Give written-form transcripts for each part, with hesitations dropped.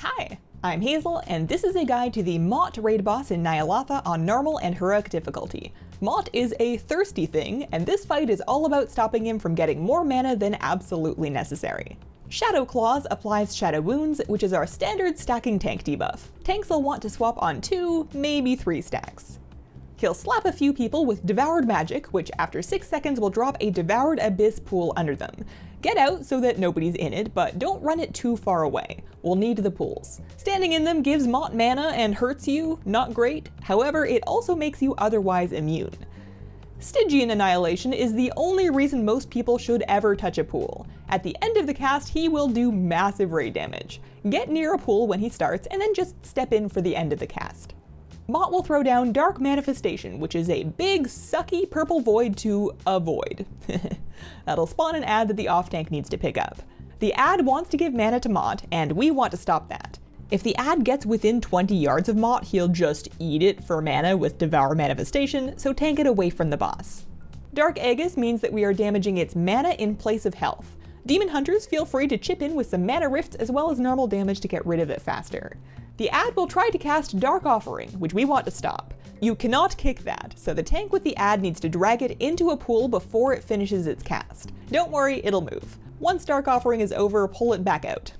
Hi, I'm Hazel, and this is a guide to the Maut raid boss in Ny'alotha on Normal and Heroic difficulty. Maut is a thirsty thing, and this fight is all about stopping him from getting more mana than absolutely necessary. Shadow Claws applies Shadow Wounds, which is our standard stacking tank debuff. Tanks will want to swap on 2, maybe 3 stacks. He'll slap a few people with Devoured Magic, which after 6 seconds will drop a Devoured Abyss pool under them. Get out so that nobody's in it, but don't run it too far away. We'll need the pools. Standing in them gives Maut mana and hurts you, not great. However, it also makes you otherwise immune. Stygian Annihilation is the only reason most people should ever touch a pool. At the end of the cast, he will do massive raid damage. Get near a pool when he starts, and then just step in for the end of the cast. Maut will throw down Dark Manifestation, which is a big, sucky purple void to avoid. That'll spawn an ad that the offtank needs to pick up. The ad wants to give mana to Maut, and we want to stop that. If the ad gets within 20 yards of Maut, he'll just eat it for mana with Devour Manifestation, so tank it away from the boss. Dark Aegis means that we are damaging its mana in place of health. Demon Hunters feel free to chip in with some mana rifts as well as normal damage to get rid of it faster. The ad will try to cast Dark Offering, which we want to stop. You cannot kick that, so the tank with the ad needs to drag it into a pool before it finishes its cast. Don't worry, it'll move. Once Dark Offering is over, pull it back out.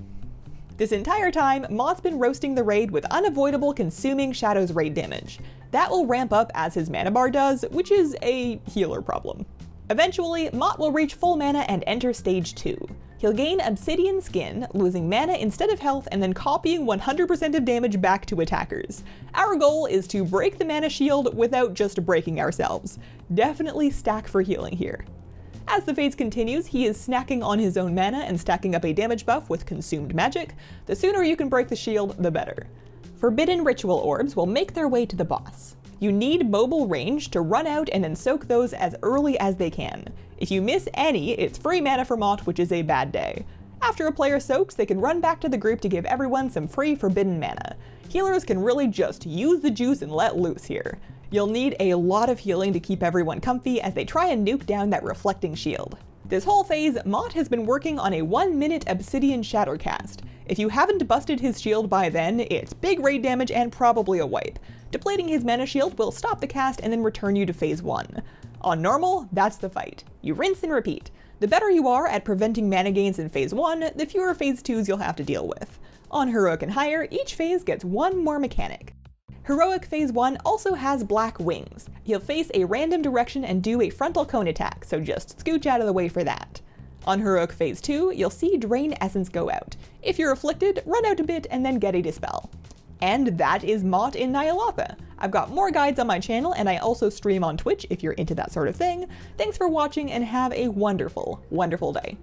This entire time, Maut's been roasting the raid with unavoidable Consuming Shadows raid damage. That will ramp up as his mana bar does, which is a healer problem. Eventually, Maut will reach full mana and enter stage 2. He'll gain Obsidian Skin, losing mana instead of health and then copying 100% of damage back to attackers. Our goal is to break the mana shield without just breaking ourselves. Definitely stack for healing here. As the phase continues, he is snacking on his own mana and stacking up a damage buff with Consumed Magic. The sooner you can break the shield, the better. Forbidden Ritual Orbs will make their way to the boss. You need mobile range to run out and then soak those as early as they can. If you miss any, it's free mana for Maut, which is a bad day. After a player soaks, they can run back to the group to give everyone some free forbidden mana. Healers can really just use the juice and let loose here. You'll need a lot of healing to keep everyone comfy as they try and nuke down that reflecting shield. This whole phase, Maut has been working on a 1-minute Obsidian Shattercast. If you haven't busted his shield by then, it's big raid damage and probably a wipe. Depleting his mana shield will stop the cast and then return you to phase 1. On normal, that's the fight. You rinse and repeat. The better you are at preventing mana gains in phase 1, the fewer phase 2s you'll have to deal with. On Heroic and higher, each phase gets one more mechanic. Heroic phase 1 also has black wings. He'll face a random direction and do a frontal cone attack, so just scooch out of the way for that. On Heroic phase 2, you'll see Drain Essence go out. If you're afflicted, run out a bit and then get a Dispel. And that is Maut in Ny'alotha. I've got more guides on my channel, and I also stream on Twitch if you're into that sort of thing. Thanks for watching and have a wonderful, wonderful day.